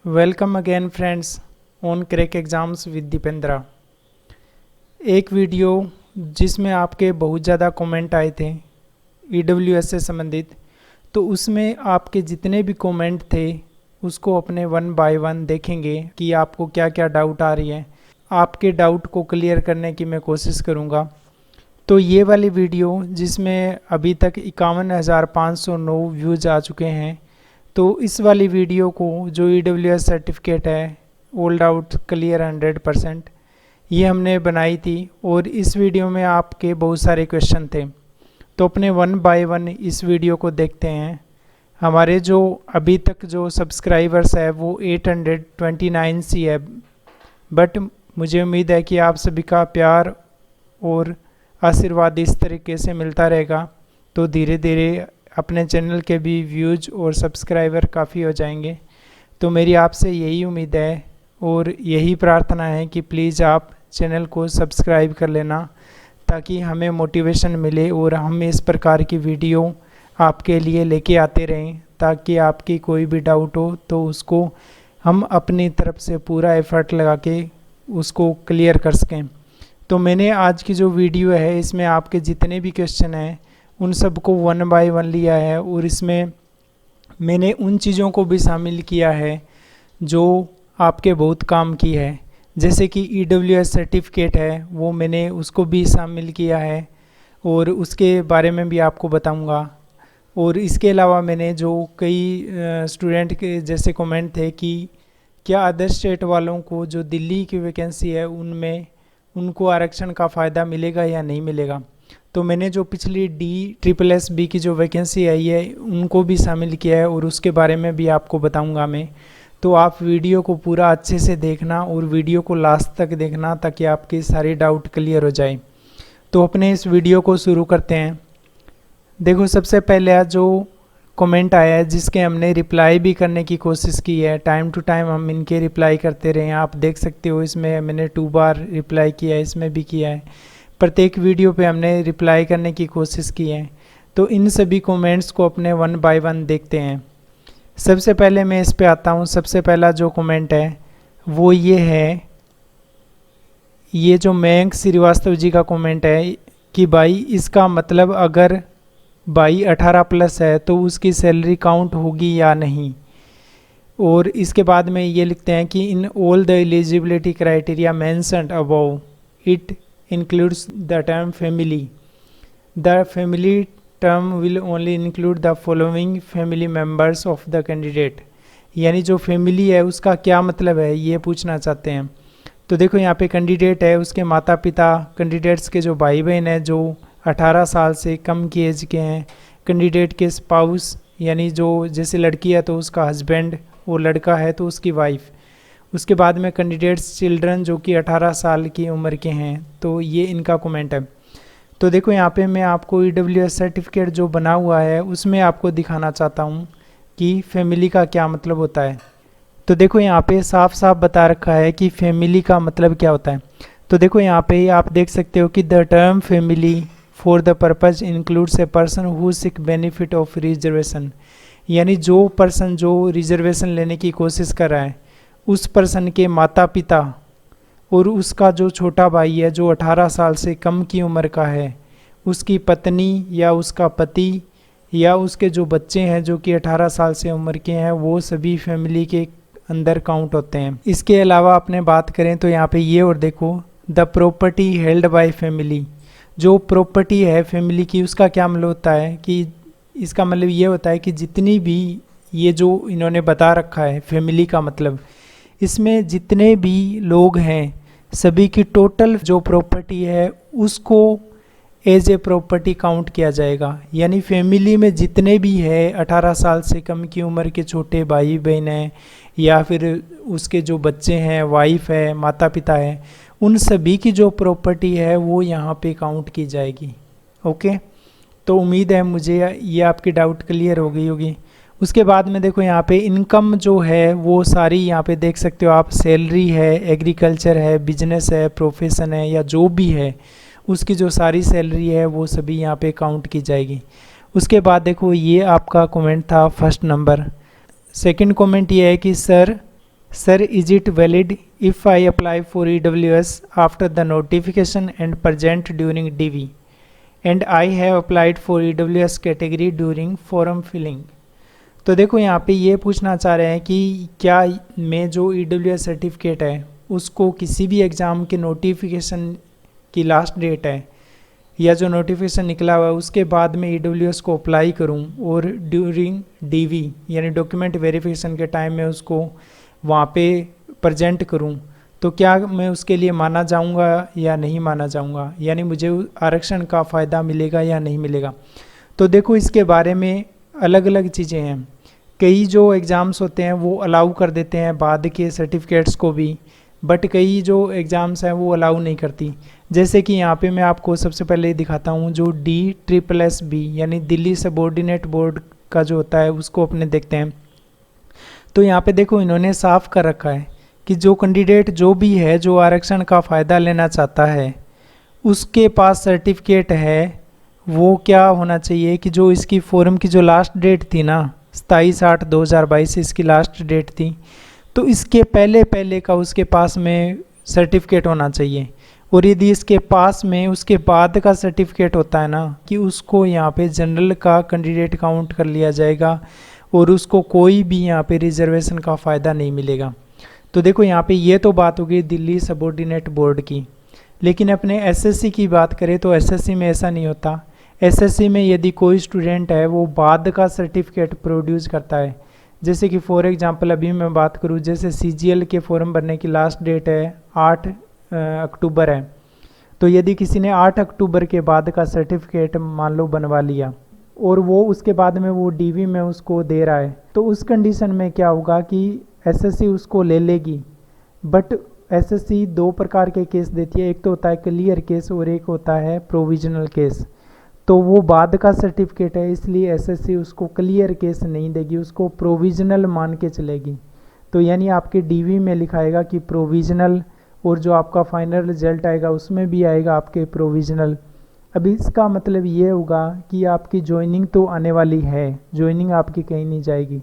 Welcome again friends on crack exams with Dipendra. एक video जिसमें आपके बहुत ज़्यादा कमेंट आए थे ईडब्ल्यूएस से संबंधित, तो उसमें आपके जितने भी कमेंट थे उसको अपने वन बाय वन देखेंगे कि आपको क्या क्या डाउट आ रही है। आपके डाउट को क्लियर करने की मैं कोशिश करूँगा। तो ये वाली वीडियो जिसमें अभी तक 51,509 व्यूज़ आ चुके हैं, तो इस वाली वीडियो को जो EWS सर्टिफिकेट है ओल्ड आउट क्लियर 100%, ये हमने बनाई थी और इस वीडियो में आपके बहुत सारे क्वेश्चन थे। तो अपने वन बाय वन इस वीडियो को देखते हैं। हमारे जो अभी तक जो सब्सक्राइबर्स है वो 829 सी है, बट मुझे उम्मीद है कि आप सभी का प्यार और आशीर्वाद इस तरीके से मिलता रहेगा तो धीरे धीरे अपने चैनल के भी व्यूज और सब्सक्राइबर काफ़ी हो जाएंगे। तो मेरी आपसे यही उम्मीद है और यही प्रार्थना है कि प्लीज़ आप चैनल को सब्सक्राइब कर लेना ताकि हमें मोटिवेशन मिले और हम इस प्रकार की वीडियो आपके लिए लेके आते रहें, ताकि आपकी कोई भी डाउट हो तो उसको हम अपनी तरफ से पूरा एफर्ट लगा के उसको क्लियर कर सकें। तो मैंने आज की जो वीडियो है इसमें आपके जितने भी क्वेश्चन हैं उन सबको वन बाय वन लिया है और इसमें मैंने उन चीज़ों को भी शामिल किया है जो आपके बहुत काम की है। जैसे कि EWS सर्टिफिकेट है वो मैंने उसको भी शामिल किया है और उसके बारे में भी आपको बताऊंगा। और इसके अलावा मैंने जो कई स्टूडेंट के जैसे कमेंट थे कि क्या अदर स्टेट वालों को जो दिल्ली की वैकेंसी है उनमें उनको आरक्षण का फ़ायदा मिलेगा या नहीं मिलेगा, तो मैंने जो पिछली DSSB की जो वैकेंसी आई है उनको भी शामिल किया है और उसके बारे में भी आपको बताऊंगा मैं। तो आप वीडियो को पूरा अच्छे से देखना और वीडियो को लास्ट तक देखना ताकि आपके सारे डाउट क्लियर हो जाए। तो अपने इस वीडियो को शुरू करते हैं। देखो, सबसे पहले जो कमेंट आया है जिसके हमने रिप्लाई भी करने की कोशिश की है, टाइम टू टाइम हम इनके रिप्लाई करते रहे हैं। आप देख सकते हो इसमें मैंने 2 बार रिप्लाई किया है, इसमें भी किया है। प्रत्येक वीडियो पे हमने रिप्लाई करने की कोशिश की है। तो इन सभी कमेंट्स को अपने वन बाय वन देखते हैं। सबसे पहले मैं इस पे आता हूँ। सबसे पहला जो कमेंट है वो ये है, ये जो मयंक श्रीवास्तव जी का कमेंट है कि भाई इसका मतलब अगर भाई 18+ है तो उसकी सैलरी काउंट होगी या नहीं। और इसके बाद में ये लिखते हैं कि in all the eligibility criteria mentioned above it includes the term family. The family term will only include the following family members of the candidate. यानी जो फैमिली है उसका क्या मतलब है ये पूछना चाहते हैं। तो देखो यहाँ पे कैंडिडेट है, उसके माता पिता, कैंडिडेट्स के जो भाई बहन हैं जो 18 साल से कम की एज के हैं, कैंडिडेट के स्पाउस यानी जो जैसे लड़की है तो उसका हस्बैंड और लड़का है तो उसकी वाइफ। उसके बाद में कैंडिडेट्स चिल्ड्रन जो कि 18 साल की उम्र के हैं। तो ये इनका कमेंट है। तो देखो यहाँ पे मैं आपको EWS सर्टिफिकेट जो बना हुआ है उसमें आपको दिखाना चाहता हूँ कि फैमिली का क्या मतलब होता है। तो देखो यहाँ पे साफ साफ बता रखा है कि फैमिली का मतलब क्या होता है। तो देखो यहाँ पे आप देख सकते हो कि the term family for the purpose includes a person who seek benefit of reservation. यानी जो पर्सन जो रिजर्वेशन लेने की कोशिश कर रहा है उस पर्सन के माता पिता और उसका जो छोटा भाई है जो 18 साल से कम की उम्र का है, उसकी पत्नी या उसका पति या उसके जो बच्चे हैं जो कि 18 साल से उम्र के हैं, वो सभी फैमिली के अंदर काउंट होते हैं। इसके अलावा अपने बात करें तो यहाँ पे ये और देखो, the property held by family. जो प्रॉपर्टी है फैमिली की उसका क्या मतलब होता है कि इसका मतलब ये होता है कि जितनी भी ये जो इन्होंने बता रखा है फैमिली का मतलब, इसमें जितने भी लोग हैं सभी की टोटल जो प्रॉपर्टी है उसको एज ए प्रॉपर्टी काउंट किया जाएगा। यानी फैमिली में जितने भी है 18 साल से कम की उम्र के छोटे भाई बहन हैं या फिर उसके जो बच्चे हैं, वाइफ है, माता पिता है, उन सभी की जो प्रॉपर्टी है वो यहाँ पे काउंट की जाएगी। ओके, तो उम्मीद है मुझे ये आपकी डाउट क्लियर हो गई होगी। उसके बाद में देखो यहाँ पे इनकम जो है वो सारी यहाँ पे देख सकते हो आप, सैलरी है, एग्रीकल्चर है, बिजनेस है, प्रोफेशन है या जो भी है उसकी जो सारी सैलरी है वो सभी यहाँ पे काउंट की जाएगी। उसके बाद देखो ये आपका कमेंट था फर्स्ट नंबर। सेकंड कमेंट ये है कि sir Sir, is it valid if I apply for EWS after the notification and present during DV? And I have applied for EWS category during form filling. तो देखो यहाँ पे ये पूछना चाह रहे हैं कि क्या मैं जो EWS सर्टिफिकेट है उसको किसी भी एग्ज़ाम के नोटिफिकेशन की लास्ट डेट है या जो नोटिफिकेशन निकला हुआ है उसके बाद में EWS को अप्लाई करूँ और ड्यूरिंग DV यानी डॉक्यूमेंट वेरिफिकेशन के टाइम में उसको वहाँ पे प्रेजेंट करूँ, तो क्या मैं उसके लिए माना जाऊँगा या नहीं माना जाऊँगा, यानी मुझे आरक्षण का फ़ायदा मिलेगा या नहीं मिलेगा। तो देखो इसके बारे में अलग अलग चीज़ें हैं। कई जो एग्ज़ाम्स होते हैं वो अलाउ कर देते हैं बाद के सर्टिफिकेट्स को भी, बट कई जो एग्ज़ाम्स हैं वो अलाउ नहीं करती। जैसे कि यहाँ पे मैं आपको सबसे पहले दिखाता हूँ जो DSSB यानी दिल्ली सबऑर्डिनेट बोर्ड का जो होता है उसको अपने देखते हैं। तो यहाँ पे देखो इन्होंने साफ कर रखा है कि जो कैंडिडेट जो भी है जो आरक्षण का फ़ायदा लेना चाहता है उसके पास सर्टिफिकेट है वो क्या होना चाहिए कि जो इसकी फॉर्म की जो लास्ट डेट थी ना 27/8/2022 इसकी लास्ट डेट थी, तो इसके पहले का उसके पास में सर्टिफिकेट होना चाहिए। और यदि इसके पास में उसके बाद का सर्टिफिकेट होता है ना कि उसको यहाँ पे जनरल का कैंडिडेट काउंट कर लिया जाएगा और उसको कोई भी यहाँ पे रिजर्वेशन का फ़ायदा नहीं मिलेगा। तो देखो यहाँ पे ये तो बात होगी दिल्ली सबऑर्डिनेट बोर्ड की, लेकिन अपने एसएससी की बात करें तो एसएससी में ऐसा नहीं होता। एसएससी में यदि कोई स्टूडेंट है वो बाद का सर्टिफिकेट प्रोड्यूस करता है, जैसे कि फॉर एग्जांपल अभी मैं बात करूँ जैसे CGL के फॉर्म भरने की लास्ट डेट है 8 अक्टूबर है, तो यदि किसी ने 8 अक्टूबर के बाद का सर्टिफिकेट मान लो बनवा लिया और वो उसके बाद में वो DV में उसको दे रहा है, तो उस कंडीशन में क्या होगा कि एसएससी उसको ले लेगी। बट एसएससी दो प्रकार के केस देती है, एक तो होता है क्लियर केस और एक होता है प्रोविजनल केस। तो वो बाद का सर्टिफिकेट है इसलिए एसएससी उसको क्लियर केस नहीं देगी, उसको प्रोविजनल मान के चलेगी। तो यानी आपके DV में लिखाएगा कि प्रोविजनल और जो आपका फाइनल रिजल्ट आएगा उसमें भी आएगा आपके प्रोविजनल। अब इसका मतलब ये होगा कि आपकी ज्वाइनिंग तो आने वाली है, ज्वाइनिंग आपकी कहीं नहीं जाएगी,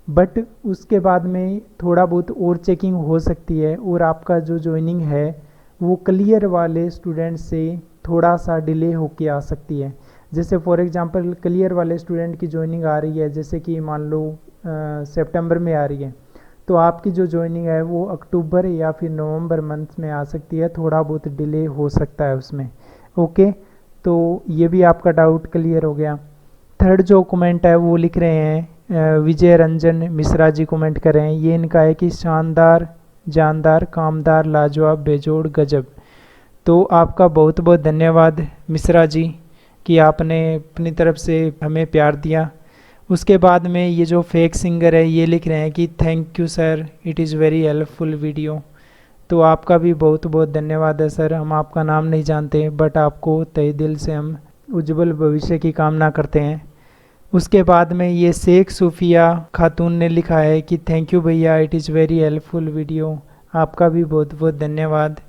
बट उसके बाद में थोड़ा बहुत और चेकिंग हो सकती है और आपका जो ज्वाइनिंग है वो क्लियर वाले स्टूडेंट से थोड़ा सा डिले होके आ सकती है। जैसे फॉर एग्जांपल क्लियर वाले स्टूडेंट की ज्वाइनिंग आ रही है जैसे कि मान लो सितंबर में आ रही है, तो आपकी जो ज्वाइनिंग है वो अक्टूबर या फिर नवंबर मंथ में आ सकती है, थोड़ा बहुत डिले हो सकता है उसमें। ओके, तो ये भी आपका डाउट क्लियर हो गया। थर्ड जो कमेंट है वो लिख रहे हैं विजय रंजन मिश्रा जी कमेंट कर रहे हैं, ये इनका है कि शानदार, जानदार, कामदार, लाजवाब, बेजोड़, गजब। तो आपका बहुत बहुत धन्यवाद मिश्रा जी कि आपने अपनी तरफ से हमें प्यार दिया। उसके बाद में ये जो फेक सिंगर है ये लिख रहे हैं कि thank you sir, it is very helpful video. तो आपका भी बहुत बहुत धन्यवाद है सर। हम आपका नाम नहीं जानते बट आपको तहे दिल से हम उज्जवल भविष्य की कामना करते हैं। उसके बाद में ये शेख सूफिया खातून ने लिखा है कि थैंक यू भैया, it is very helpful video. आपका भी बहुत बहुत धन्यवाद।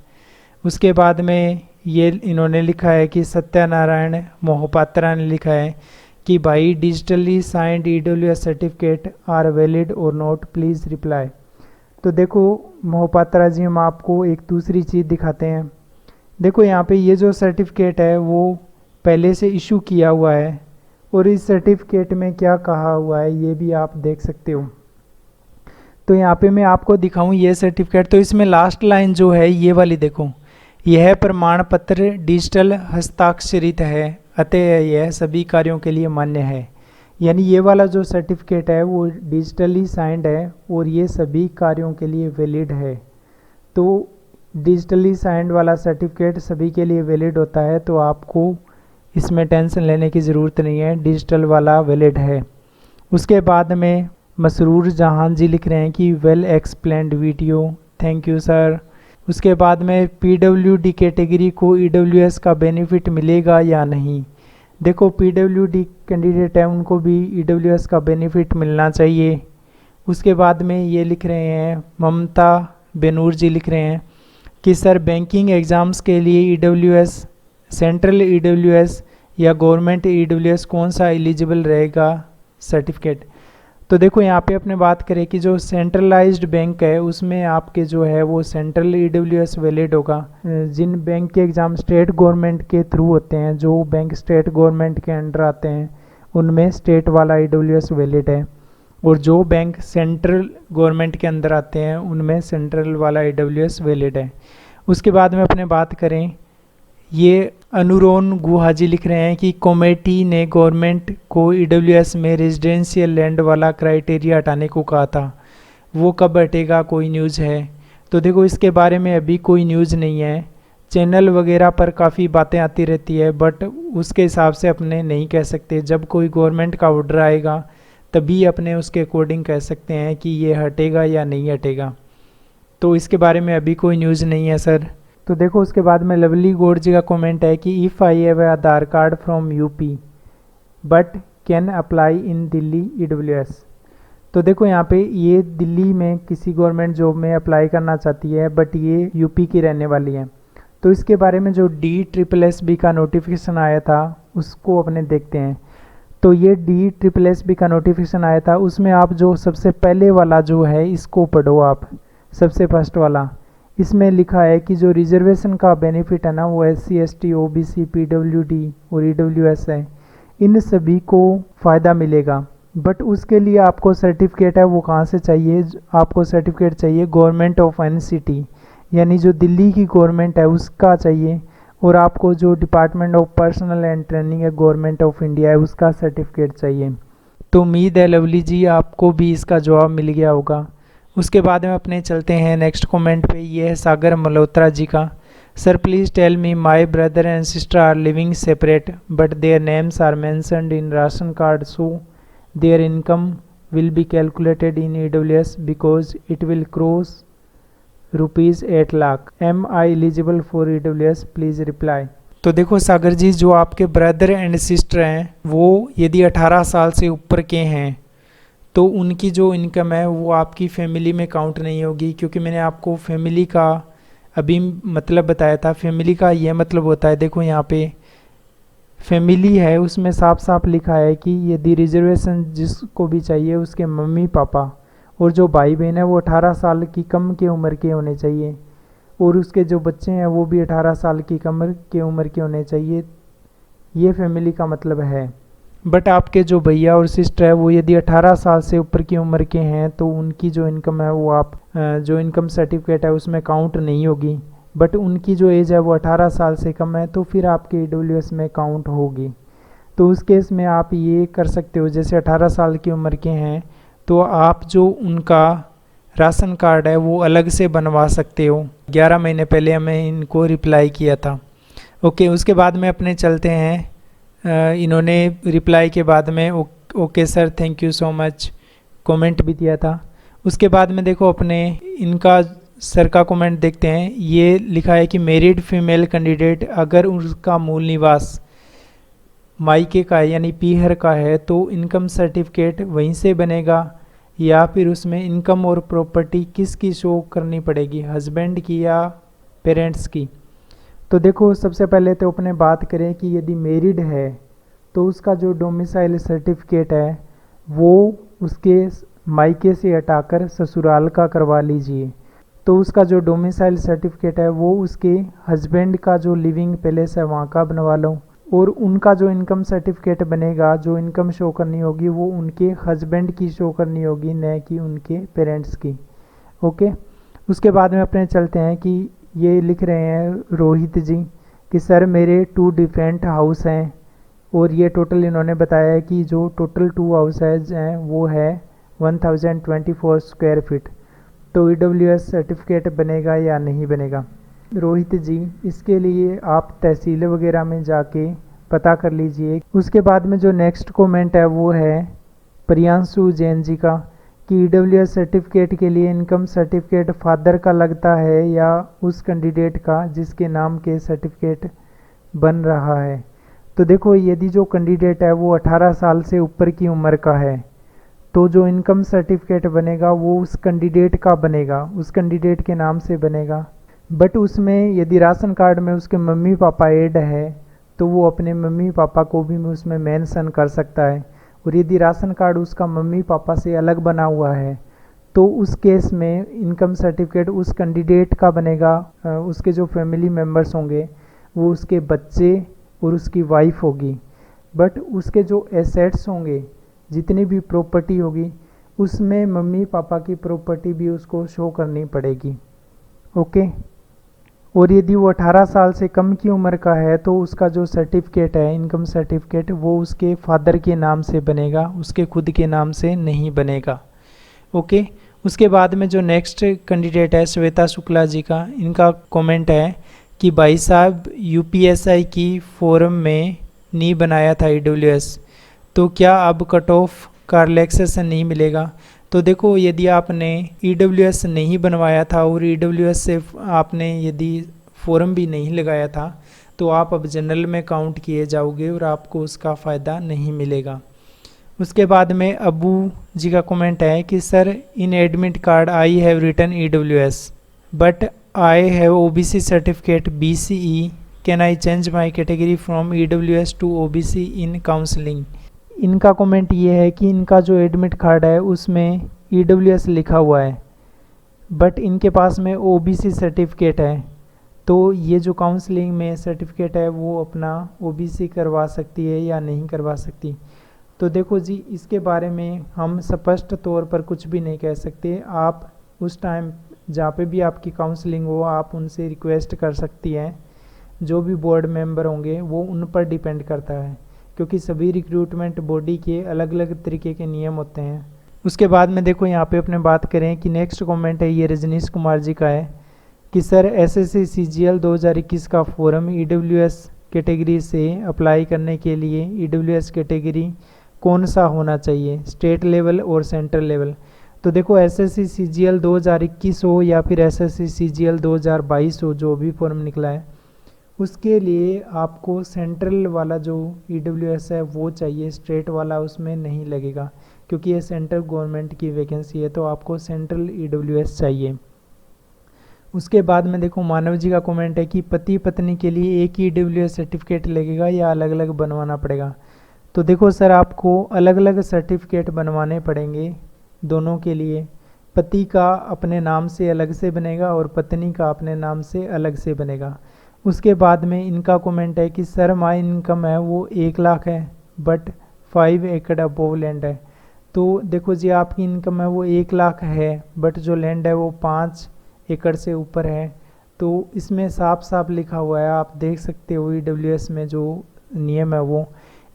उसके बाद में ये इन्होंने लिखा है कि सत्यनारायण मोहपात्रा ने लिखा है कि भाई digitally signed EWS certificate are valid और नॉट, प्लीज़ रिप्लाई। तो देखो मोहपात्रा जी हम आपको एक दूसरी चीज़ दिखाते हैं। देखो यहाँ पे ये जो सर्टिफिकेट है वो पहले से इशू किया हुआ है और इस सर्टिफिकेट में क्या कहा हुआ है ये भी आप देख सकते हो। तो यहाँ पे मैं आपको दिखाऊं ये सर्टिफिकेट, तो इसमें लास्ट लाइन जो है ये वाली देखो, यह प्रमाण पत्र डिजिटल हस्ताक्षरित है अतः यह सभी कार्यों के लिए मान्य है। यानी ये वाला जो सर्टिफिकेट है वो डिजिटली साइंड है और ये सभी कार्यों के लिए वैलिड है। तो डिजिटली साइंड वाला सर्टिफिकेट सभी के लिए वैलिड होता है, तो आपको इसमें टेंशन लेने की ज़रूरत नहीं है, डिजिटल वाला वैलिड है। उसके बाद में मसरूर जहान जी लिख रहे हैं कि well explained video, thank you sir. उसके बाद में PWD कैटेगरी को EWS का बेनिफिट मिलेगा या नहीं। देखो PWD कैंडिडेट है उनको भी EWS का बेनिफिट मिलना चाहिए। उसके बाद में ये लिख रहे हैं ममता बेनूर जी लिख रहे हैं कि सर बैंकिंग एग्ज़ाम्स के लिए EWS, सेंट्रल EWS या गवर्नमेंट EWS कौन सा एलिजिबल रहेगा सर्टिफिकेट। तो देखो यहाँ पे अपने बात करें कि जो सेंट्रलाइज्ड बैंक है उसमें आपके जो है वो सेंट्रल EWS वैलिड होगा। जिन बैंक के एग्ज़ाम स्टेट गवर्नमेंट के थ्रू होते हैं, जो बैंक स्टेट गवर्नमेंट के अंडर आते हैं, उनमें स्टेट वाला EWS वैलिड है, और जो बैंक सेंट्रल गवर्नमेंट के अंदर आते हैं उनमें सेंट्रल वाला EWS वैलिड है। उसके बाद में अपने बात करें, ये अनुरोन गुहाजी लिख रहे हैं कि कमेटी ने गवर्नमेंट को EWS में रेजिडेंशियल लैंड वाला क्राइटेरिया हटाने को कहा था, वो कब हटेगा, कोई न्यूज़ है? तो देखो इसके बारे में अभी कोई न्यूज़ नहीं है। चैनल वगैरह पर काफ़ी बातें आती रहती है, बट उसके हिसाब से अपने नहीं कह सकते। जब कोई गवर्नमेंट का ऑर्डर आएगा तभी अपने उसके अकॉर्डिंग कह सकते हैं कि ये हटेगा या नहीं हटेगा। तो इसके बारे में अभी कोई न्यूज़ नहीं है सर। तो देखो उसके बाद में लवली गौड़ जी का कमेंट है कि if I have Aadhaar card from UP but can apply in Delhi EWS। तो देखो यहाँ पे ये दिल्ली में किसी गवर्नमेंट जॉब में अप्लाई करना चाहती है, बट ये यूपी की रहने वाली है। तो इसके बारे में जो DSSB का नोटिफिकेशन आया था उसको अपने देखते हैं। तो ये DSSB का नोटिफिकेशन आया था, उसमें आप जो सबसे पहले वाला जो है इसको पढ़ो आप, सबसे फर्स्ट वाला। इसमें लिखा है कि जो रिजर्वेशन का बेनिफिट है ना वो SC ST OBC PWD और EWS है, इन सभी को फ़ायदा मिलेगा। बट उसके लिए आपको सर्टिफिकेट है वो कहाँ से चाहिए? आपको सर्टिफिकेट चाहिए गवर्नमेंट ऑफ NCT, यानी जो दिल्ली की गवर्नमेंट है उसका चाहिए, और आपको जो department of personal and training है गवर्नमेंट ऑफ इंडिया है उसका सर्टिफिकेट चाहिए। तो उम्मीद है लवली जी आपको भी इसका जवाब मिल गया होगा। उसके बाद में अपने चलते हैं नेक्स्ट कमेंट पे। ये है सागर मल्होत्रा जी का। Sir please tell me my brother and sister are living separate but their names are mentioned in ration card, so their income will be calculated in EWS because it will cross ₹8 lakh. Am I eligible for EWS? Please reply. तो देखो सागर जी, जो आपके brother and sister हैं वो यदि 18 साल से ऊपर के हैं तो उनकी जो इनकम है वो आपकी फैमिली में काउंट नहीं होगी, क्योंकि मैंने आपको फैमिली का अभी मतलब बताया था। फैमिली का ये मतलब होता है, देखो यहाँ पे फैमिली है उसमें साफ साफ लिखा है कि यदि रिजर्वेशन जिसको भी चाहिए उसके मम्मी पापा और जो भाई बहन है वो 18 साल की कम की उम्र के होने चाहिए, और उसके जो बच्चे हैं वो भी 18 साल की कम के उम्र के होने चाहिए। ये फैमिली का मतलब है। बट आपके जो भैया और सिस्टर है वो यदि 18 साल से ऊपर की उम्र के हैं तो उनकी जो इनकम है वो आप जो इनकम सर्टिफिकेट है उसमें काउंट नहीं होगी। बट उनकी जो एज है वो 18 साल से कम है तो फिर आपके EWS में काउंट होगी। तो उस केस में आप ये कर सकते हो, जैसे 18 साल की उम्र के हैं तो आप जो उनका राशन कार्ड है वो अलग से बनवा सकते हो। 11 महीने पहले हमें इनको रिप्लाई किया था। ओके, उसके बाद में अपने चलते हैं। इन्होंने रिप्लाई के बाद में okay sir thank you so much comment भी दिया था। उसके बाद में देखो अपने इनका सर का कमेंट देखते हैं। ये लिखा है कि मैरिड फीमेल कैंडिडेट अगर उसका मूल निवास मायके का है यानी पीहर का है तो इनकम सर्टिफिकेट वहीं से बनेगा, या फिर उसमें इनकम और प्रॉपर्टी किसकी शो करनी पड़ेगी, हस्बैंड की या पेरेंट्स की? तो देखो सबसे पहले तो अपने बात करें कि यदि मैरिड है तो उसका जो डोमिसाइल सर्टिफिकेट है वो उसके मायके से हटाकर ससुराल का करवा लीजिए। तो उसका जो डोमिसाइल सर्टिफिकेट है वो उसके हस्बैंड का जो लिविंग पैलेस है वहाँ का बनवा लो, और उनका जो इनकम सर्टिफिकेट बनेगा, जो इनकम शो करनी होगी वो उनके हस्बैंड की शो करनी होगी, न कि उनके पेरेंट्स की। ओके, उसके बाद में अपने चलते हैं कि ये लिख रहे हैं रोहित जी कि सर मेरे 2 डिफरेंट हाउस हैं, और ये टोटल इन्होंने बताया है कि जो टोटल 2 हाउसेज हैं वो है 1024 स्क्वायर फीट। तो EWS सर्टिफिकेट बनेगा या नहीं बनेगा? रोहित जी, इसके लिए आप तहसील वगैरह में जाके पता कर लीजिए। उसके बाद में जो नेक्स्ट कमेंट है वो है प्रियांशु जैन जी का कि EWS सर्टिफिकेट के लिए इनकम सर्टिफिकेट फादर का लगता है या उस कैंडिडेट का जिसके नाम के सर्टिफिकेट बन रहा है। तो देखो यदि जो कैंडिडेट है वो 18 साल से ऊपर की उम्र का है तो जो इनकम सर्टिफिकेट बनेगा वो उस कैंडिडेट का बनेगा, उस कैंडिडेट के नाम से बनेगा। बट उसमें यदि राशन कार्ड में उसके मम्मी पापा ऐड है तो वो अपने मम्मी पापा को भी उसमें मेंशन कर सकता है, और यदि राशन कार्ड उसका मम्मी पापा से अलग बना हुआ है तो उस केस में इनकम सर्टिफिकेट उस कैंडिडेट का बनेगा। उसके जो फैमिली मेम्बर्स होंगे वो उसके बच्चे और उसकी वाइफ होगी, बट उसके जो एसेट्स होंगे, जितनी भी प्रॉपर्टी होगी, उसमें मम्मी पापा की प्रॉपर्टी भी उसको शो करनी पड़ेगी। ओके। और यदि वो 18 साल से कम की उम्र का है तो उसका जो सर्टिफिकेट है, इनकम सर्टिफिकेट, वो उसके फादर के नाम से बनेगा, उसके खुद के नाम से नहीं बनेगा। ओके। उसके बाद में जो नेक्स्ट कैंडिडेट है श्वेता शुक्ला जी का, इनका कमेंट है कि भाई साहब यूपीएसआई की फॉर्म में नहीं बनाया था ईडब्ल्यूएस, तो क्या अब कट ऑफ का रिलैक्सेशन नहीं मिलेगा? तो देखो, यदि आपने ईडब्ल्यूएस नहीं बनवाया था और ईडब्ल्यूएस से आपने यदि फॉर्म भी नहीं लगाया था तो आप अब जनरल में काउंट किए जाओगे और आपको उसका फ़ायदा नहीं मिलेगा। उसके बाद में अबू जी का कमेंट है कि sir in admit card I have written EWS but I have OBC certificate BCE, can I change my category from EWS to OBC in counselling? इनका कमेंट ये है कि इनका जो एडमिट कार्ड है उसमें ईडब्ल्यूएस लिखा हुआ है, बट इनके पास में ओबीसी सर्टिफिकेट है, तो ये जो काउंसलिंग में सर्टिफिकेट है वो अपना ओबीसी करवा सकती है या नहीं करवा सकती? तो देखो जी, इसके बारे में हम स्पष्ट तौर पर कुछ भी नहीं कह सकते। आप उस टाइम जहाँ पे भी आपकी काउंसलिंग हो, आप उनसे रिक्वेस्ट कर सकती हैं। जो भी बोर्ड मेंबर होंगे वो उन पर डिपेंड करता है, क्योंकि सभी रिक्रूटमेंट बॉडी के अलग अलग तरीके के नियम होते हैं। उसके बाद में देखो, यहाँ पे अपने बात करें कि नेक्स्ट कमेंट है, ये रजनीश कुमार जी का है कि सर एसएससी सीजीएल 2021 का फॉर्म ईडब्ल्यूएस कैटेगरी से अप्लाई करने के लिए ईडब्ल्यूएस कैटेगरी कौन सा होना चाहिए, स्टेट लेवल और सेंट्रल लेवल? तो देखो, एसएससी सीजीएल 2021 हो या फिर एसएससी सीजीएल 2022 हो, जो भी फॉर्म निकला है, उसके लिए आपको सेंट्रल वाला जो ईडब्ल्यूएस है वो चाहिए, स्टेट वाला उसमें नहीं लगेगा, क्योंकि ये सेंट्रल गवर्नमेंट की वैकेंसी है, तो आपको सेंट्रल ईडब्ल्यूएस चाहिए। उसके बाद में देखो, मानव जी का कमेंट है कि पति पत्नी के लिए एक ही ईडब्ल्यूएस सर्टिफिकेट लगेगा या अलग अलग बनवाना पड़ेगा? तो देखो सर, आपको अलग अलग सर्टिफिकेट बनवाने पड़ेंगे दोनों के लिए। पति का अपने नाम से अलग से बनेगा और पत्नी का अपने नाम से अलग से बनेगा। उसके बाद में इनका कमेंट है कि सर माई इनकम है वो 1 लाख है बट 5 एकड़ अबोव लैंड है। तो देखो जी, आपकी इनकम है वो 1 लाख है बट जो लैंड है वो 5 एकड़ से ऊपर है। तो इसमें साफ साफ लिखा हुआ है, आप देख सकते हो ईडब्ल्यूएस में जो नियम है वो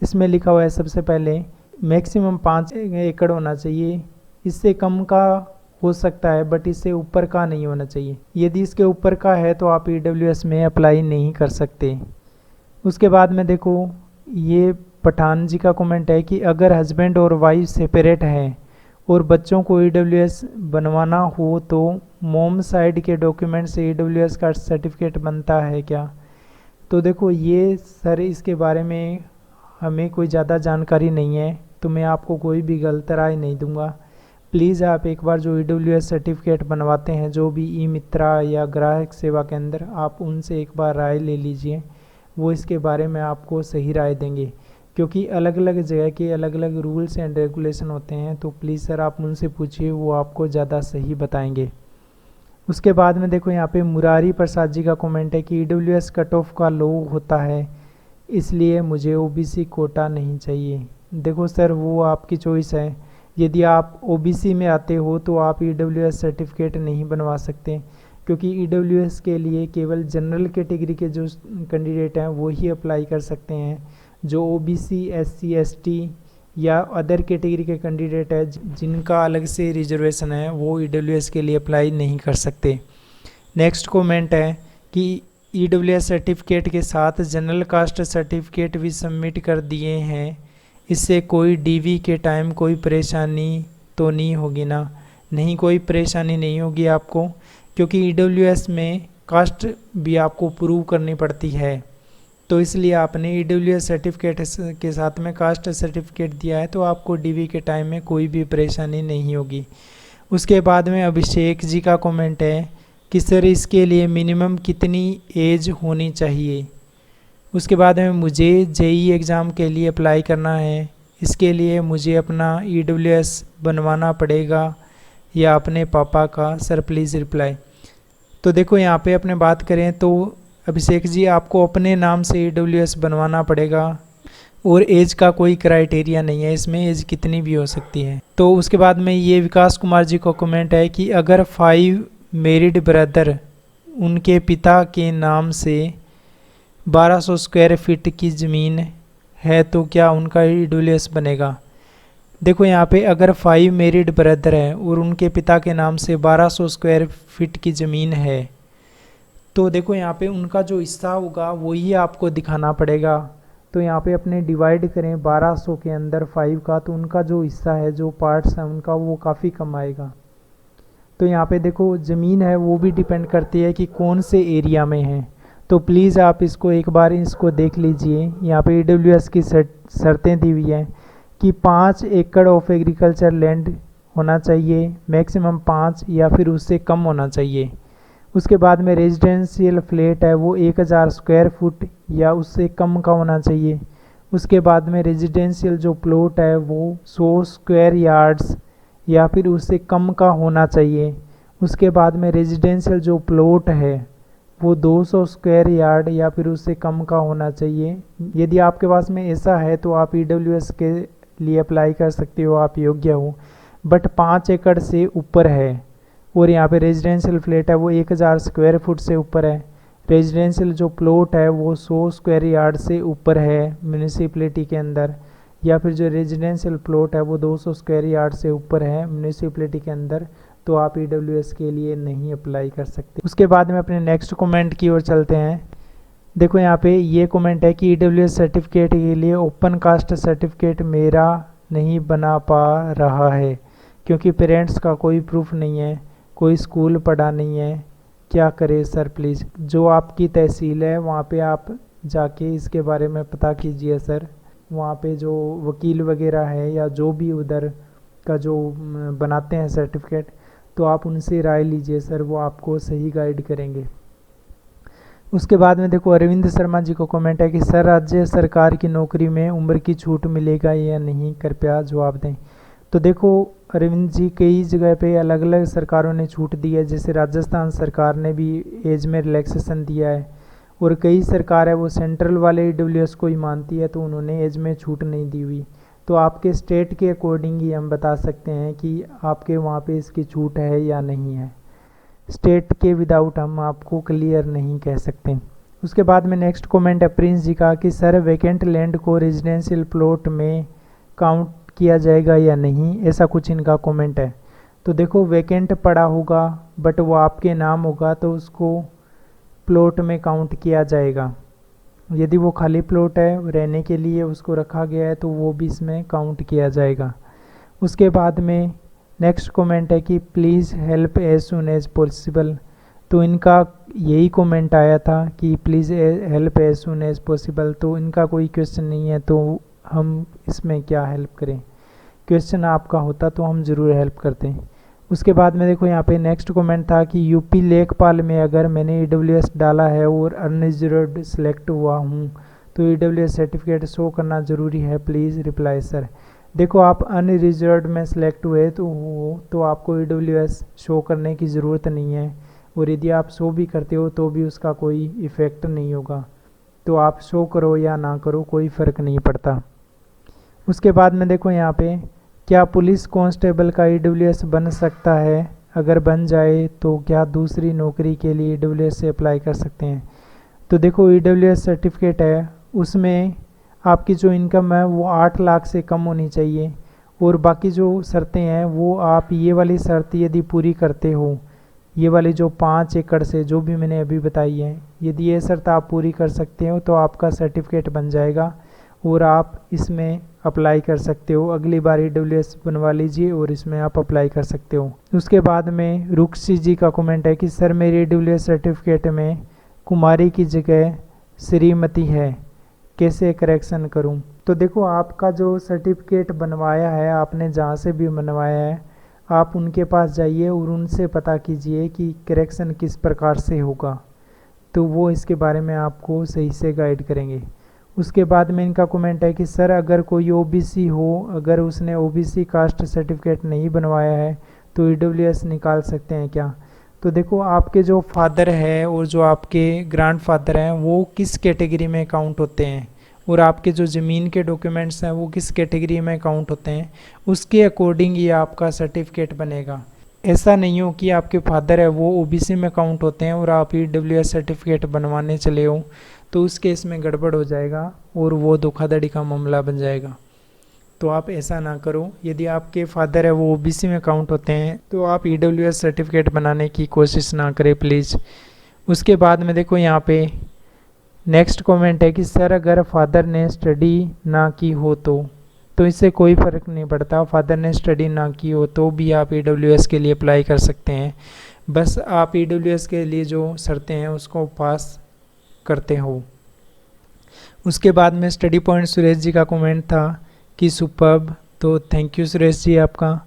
इसमें लिखा हुआ है, सबसे पहले मैक्सिमम 5 एकड़ होना चाहिए। इससे कम का हो सकता है बट इससे ऊपर का नहीं होना चाहिए। यदि इसके ऊपर का है तो आप ईडब्ल्यूएस में अप्लाई नहीं कर सकते। उसके बाद में देखो, ये पठान जी का कमेंट है कि अगर हस्बैंड और वाइफ सेपरेट हैं और बच्चों को ईडब्ल्यूएस बनवाना हो तो मोम साइड के डॉक्यूमेंट से ईडब्ल्यूएस का सर्टिफिकेट बनता है क्या? तो देखो, ये सर इसके बारे में हमें कोई ज़्यादा जानकारी नहीं है, तो मैं आपको कोई भी गलत राय नहीं दूंगा। प्लीज़ आप एक बार जो ईडब्ल्यूएस सर्टिफिकेट बनवाते हैं, जो भी ई मित्रा या ग्राहक सेवा केंद्र, आप उनसे एक बार राय ले लीजिए, वो इसके बारे में आपको सही राय देंगे, क्योंकि अलग अलग जगह के अलग अलग रूल्स एंड रेगुलेशन होते हैं। तो प्लीज़ सर आप उनसे पूछिए, वो आपको ज़्यादा सही बताएंगे। उसके बाद में देखो, यहाँ पे मुरारी प्रसाद जी का कमेंट है कि ईडब्ल्यूएस कट ऑफ का लो होता है, इसलिए मुझे ओबीसी कोटा नहीं चाहिए। देखो सर, वो आपकी चॉइस है। यदि आप ओबीसी में आते हो तो आप ईडब्ल्यूएस सर्टिफिकेट नहीं बनवा सकते, क्योंकि ईडब्ल्यूएस के लिए केवल जनरल कैटेगरी के जो कैंडिडेट हैं वो ही अप्लाई कर सकते हैं। जो ओबीसी, एससी, एसटी या अदर कैटेगरी के कैंडिडेट है जिनका अलग से रिजर्वेशन है, वो ईडब्ल्यूएस के लिए अप्लाई नहीं कर सकते। नेक्स्ट कमेंट है कि ईडब्ल्यूएस सर्टिफिकेट के साथ जनरल कास्ट सर्टिफिकेट भी सबमिट कर दिए हैं, इससे कोई डीवी के टाइम कोई परेशानी तो नहीं होगी ना? नहीं, कोई परेशानी नहीं होगी आपको, क्योंकि ईडब्ल्यूएस में कास्ट भी आपको प्रूव करनी पड़ती है। तो इसलिए आपने ईडब्ल्यूएस सर्टिफिकेट के साथ में कास्ट सर्टिफिकेट दिया है, तो आपको डीवी के टाइम में कोई भी परेशानी नहीं होगी। उसके बाद में अभिषेक जी का कमेंट है कि सर इसके लिए मिनिमम कितनी एज होनी चाहिए? उसके बाद में मुझे जेई एग्ज़ाम के लिए अप्लाई करना है, इसके लिए मुझे अपना EWS बनवाना पड़ेगा या अपने पापा का? Sir please reply. तो देखो यहाँ पे अपने बात करें तो अभिषेक जी, आपको अपने नाम से EWS बनवाना पड़ेगा और एज का कोई क्राइटेरिया नहीं है, इसमें एज कितनी भी हो सकती है। तो उसके बाद में ये विकास कुमार जी को कमेंट है कि अगर 5 मैरिड ब्रदर उनके पिता के नाम से 1200 स्क्वायर फीट की ज़मीन है तो क्या उनका EWS बनेगा? देखो यहाँ पे अगर 5 मैरिड ब्रदर हैं और उनके पिता के नाम से 1200 स्क्वायर फीट की ज़मीन है तो देखो यहाँ पे उनका जो हिस्सा होगा वही आपको दिखाना पड़ेगा। तो यहाँ पे अपने डिवाइड करें 1200 के अंदर 5 का, तो उनका जो हिस्सा है, जो पार्ट्स हैं उनका, वो काफ़ी कम आएगा। तो यहाँ पे देखो ज़मीन है वो भी डिपेंड करती है कि कौन से एरिया में है। तो प्लीज़ आप इसको एक बार इसको देख लीजिए। यहाँ पे EWS की शर्तें दी हुई हैं कि 5 एकड़ ऑफ एग्रीकल्चर लैंड होना चाहिए, मैक्सिमम 5 या फिर उससे कम होना चाहिए। उसके बाद में रेजिडेंशियल फ्लैट है वो 1000 स्क्वायर फुट या उससे कम का होना चाहिए। उसके बाद में रेजिडेंशियल जो प्लॉट है वो 100 स्क्वायर यार्ड्स या फिर उससे कम का होना चाहिए। उसके बाद में रेजिडेंशियल जो प्लॉट है वो 200 स्क्वायर यार्ड या फिर उससे कम का होना चाहिए। यदि आपके पास में ऐसा है तो आप EWS के लिए अप्लाई कर सकते हो, आप योग्य हो। बट 5 एकड़ से ऊपर है और यहाँ पे रेजिडेंशियल फ्लैट है वो 1000 स्क्वायर फुट से ऊपर है। रेजिडेंशियल जो प्लॉट है वो 100 स्क्वायर यार्ड से ऊपर है म्यूनिसिपैलिटी के अंदर, या फिर जो रेजिडेंशियल प्लॉट है वो 200 स्क्वायर यार्ड से ऊपर है म्यूनिसिपैलिटी के अंदर, तो आप EWS के लिए नहीं अप्लाई कर सकते। उसके बाद में अपने नेक्स्ट कमेंट की ओर चलते हैं। देखो यहाँ पे ये कमेंट है कि EWS सर्टिफिकेट के लिए ओपन कास्ट सर्टिफिकेट मेरा नहीं बना पा रहा है क्योंकि पेरेंट्स का कोई प्रूफ नहीं है, कोई स्कूल पढ़ा नहीं है, क्या करे सर प्लीज़? जो आपकी तहसील है वहाँ पे आप जाके इसके बारे में पता कीजिए सर। वहाँ पे जो वकील वगैरह है या जो भी उधर का जो बनाते हैं सर्टिफिकेट, तो आप उनसे राय लीजिए सर, वो आपको सही गाइड करेंगे। उसके बाद में देखो अरविंद शर्मा जी को कमेंट है कि सर राज्य सरकार की नौकरी में उम्र की छूट मिलेगा या नहीं, कृपया जवाब दें। तो देखो अरविंद जी, कई जगह पे अलग अलग सरकारों ने छूट दी है, जैसे राजस्थान सरकार ने भी एज में रिलैक्सेशन दिया है और कई सरकार है वो सेंट्रल वाले EWS को ही मानती है, तो उन्होंने एज में छूट नहीं दी हुई। तो आपके स्टेट के अकॉर्डिंग ही हम बता सकते हैं कि आपके वहाँ पे इसकी छूट है या नहीं है। स्टेट के विदाउट हम आपको क्लियर नहीं कह सकते। उसके बाद में नेक्स्ट कमेंट है प्रिंस जी का कि सर वैकेंट लैंड को रेजिडेंशियल प्लॉट में काउंट किया जाएगा या नहीं, ऐसा कुछ इनका कमेंट है। तो देखो वैकेंट पड़ा होगा बट वो आपके नाम होगा तो उसको प्लॉट में काउंट किया जाएगा। यदि वो खाली प्लॉट है रहने के लिए उसको रखा गया है तो वो भी इसमें काउंट किया जाएगा। उसके बाद में नेक्स्ट कमेंट है कि please help as soon as possible. तो इनका यही कमेंट आया था कि please help as soon as possible, तो इनका कोई क्वेश्चन नहीं है तो हम इसमें क्या हेल्प करें। क्वेश्चन आपका होता तो हम ज़रूर हेल्प करते हैं। उसके बाद में देखो यहाँ पे नेक्स्ट कमेंट था कि यूपी लेखपाल में अगर मैंने EWS डाला है और अनरिजर्व्ड सेलेक्ट हुआ हूँ तो EWS सर्टिफिकेट शो करना ज़रूरी है, प्लीज़ रिप्लाई सर। देखो आप अनरिजर्व्ड में सेलेक्ट हुए तो आपको EWS शो करने की ज़रूरत नहीं है, और यदि आप शो भी करते हो तो भी उसका कोई इफ़ेक्ट नहीं होगा। तो आप शो करो या ना करो कोई फ़र्क नहीं पड़ता। उसके बाद में देखो यहाँ पे क्या पुलिस कांस्टेबल का EWS बन सकता है, अगर बन जाए तो क्या दूसरी नौकरी के लिए EWS से अप्लाई कर सकते हैं। तो देखो EWS सर्टिफिकेट है उसमें आपकी जो इनकम है वो 8 लाख से कम होनी चाहिए, और बाकी जो शर्तें हैं वो आप ये वाली शर्त यदि पूरी करते हो, ये वाली जो 5 एकड़ से जो भी मैंने अभी बताई है, यदि ये शर्त आप पूरी कर सकते हो तो आपका सर्टिफिकेट बन जाएगा और आप इसमें अप्लाई कर सकते हो। अगली बार EWS बनवा लीजिए और इसमें आप अप्लाई कर सकते हो। उसके बाद में रुक्सी जी का कमेंट है कि सर मेरी EWS सर्टिफिकेट में कुमारी की जगह श्रीमती है, कैसे करेक्शन करूं। तो देखो आपका जो सर्टिफिकेट बनवाया है आपने जहां से भी बनवाया है, आप उनके पास जाइए और उनसे पता कीजिए कि करेक्शन किस प्रकार से होगा, तो वो इसके बारे में आपको सही से गाइड करेंगे। उसके बाद में इनका कमेंट है कि सर अगर कोई ओबीसी हो, अगर उसने ओबीसी कास्ट सर्टिफिकेट नहीं बनवाया है तो ईडब्ल्यूएस निकाल सकते हैं क्या? तो देखो, आपके जो फादर है और जो आपके ग्रैंडफादर हैं वो किस कैटेगरी में काउंट होते हैं, और आपके जो ज़मीन के डॉक्यूमेंट्स हैं वो किस कैटेगरी में काउंट होते हैं, उसके अकॉर्डिंग ये आपका सर्टिफिकेट बनेगा। ऐसा नहीं हो कि आपके फादर है वो ओबीसी में काउंट होते हैं और आप ईडब्ल्यूएस सर्टिफिकेट बनवाने चले हो, तो उस केस में गड़बड़ हो जाएगा और वो धोखाधड़ी का मामला बन जाएगा। तो आप ऐसा ना करो। यदि आपके फादर है वो ओबीसी में काउंट होते हैं तो आप ईडब्ल्यूएस सर्टिफिकेट बनाने की कोशिश ना करें प्लीज़। उसके बाद में देखो यहाँ पे नेक्स्ट कमेंट है कि सर अगर फादर ने स्टडी ना की हो तो इससे कोई फ़र्क नहीं पड़ता। फादर ने स्टडी ना की हो तो भी आप ईडब्ल्यूएस के लिए अप्लाई कर सकते हैं, बस आप ईडब्ल्यूएस के लिए जो शर्तें हैं उसको पास करते हो। उसके बाद में स्टडी पॉइंट सुरेश जी का कमेंट था कि सुपर्ब, तो थैंक यू सुरेश जी, आपका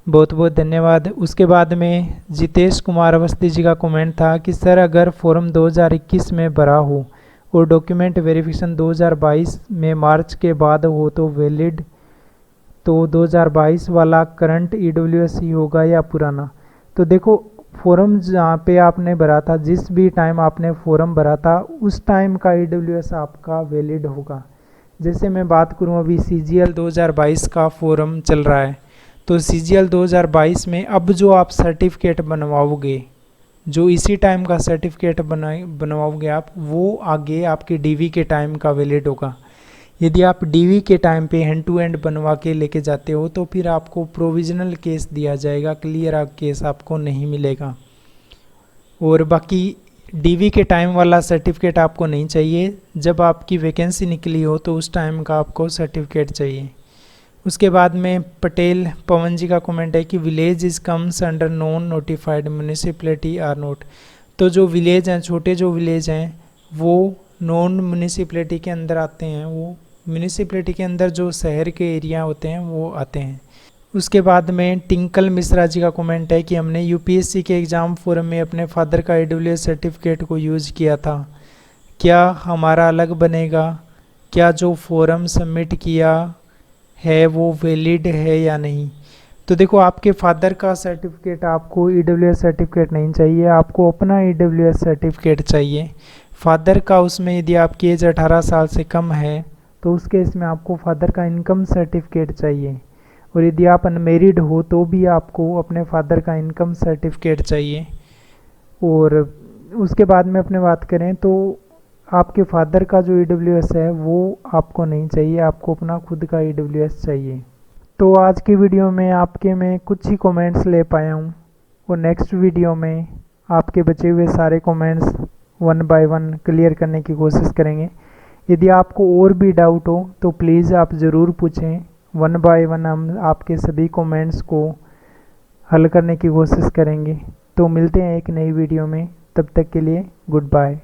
बहुत बहुत धन्यवाद। उसके बाद में जितेश कुमार अवस्थी जी का कमेंट था कि सर अगर फॉर्म 2021 में भरा हो और डॉक्यूमेंट वेरिफिकेशन 2022 में मार्च के बाद हो तो वैलिड, तो 2022 वाला करंट ईडब्ल्यूएस ही होगा या पुराना? तो देखो, फॉर्म जहाँ पे आपने भरा था, जिस भी टाइम आपने फॉर्म भरा था उस टाइम का ईडब्ल्यूएस आपका वैलिड होगा। जैसे मैं बात करूँ, अभी सीजीएल 2022 का फॉर्म चल रहा है, तो सीजीएल 2022 में अब जो आप सर्टिफिकेट बनवाओगे, जो इसी टाइम का सर्टिफिकेट बनवाओगे आप, वो आगे आपके डीवी के टाइम का वैलिड होगा। यदि आप डीवी के टाइम पे हैंड टू हैंड बनवा के लेके जाते हो तो फिर आपको प्रोविजनल केस दिया जाएगा, क्लियर केस आपको नहीं मिलेगा। और बाकी डीवी के टाइम वाला सर्टिफिकेट आपको नहीं चाहिए, जब आपकी वैकेंसी निकली हो तो उस टाइम का आपको सर्टिफिकेट चाहिए। उसके बाद में पटेल पवन जी का कमेंट है कि village is comes under non notified municipality or not. तो जो विलेज हैं, छोटे जो विलेज हैं, वो नॉन म्यूनिसिपैलिटी के अंदर आते हैं, वो म्यूनिसिपैलिटी के अंदर जो शहर के एरिया होते हैं वो आते हैं। उसके बाद में टिंकल मिश्रा जी का कमेंट है कि हमने यूपीएससी के एग्ज़ाम फॉर्म में अपने फादर का ईडब्ल्यूएस सर्टिफिकेट को यूज़ किया था, क्या हमारा अलग बनेगा? क्या जो फॉर्म सबमिट किया है वो वैलिड है या नहीं? तो देखो, आपके फादर का सर्टिफिकेट आपको ईडब्ल्यूएस सर्टिफिकेट नहीं चाहिए, आपको अपना ईडब्ल्यूएस सर्टिफिकेट चाहिए। फादर का, उसमें यदि आपकी एज 18 साल से कम है तो उस केस में आपको फादर का इनकम सर्टिफिकेट चाहिए, और यदि आप अनमेरिड हो तो भी आपको अपने फादर का इनकम सर्टिफिकेट चाहिए। और उसके बाद में अपने बात करें तो आपके फादर का जो ईडब्ल्यूएस है वो आपको नहीं चाहिए, आपको अपना खुद का ईडब्ल्यूएस चाहिए। तो आज की वीडियो में आपके मैं कुछ ही कमेंट्स ले पाया हूँ, और नेक्स्ट वीडियो में आपके बचे हुए सारे comments one by one clear करने की कोशिश करेंगे। यदि आपको और भी डाउट हो तो प्लीज़ आप ज़रूर पूछें, वन बाय वन हम आपके सभी कमेंट्स को हल करने की कोशिश करेंगे। तो मिलते हैं एक नई वीडियो में, तब तक के लिए गुड बाय।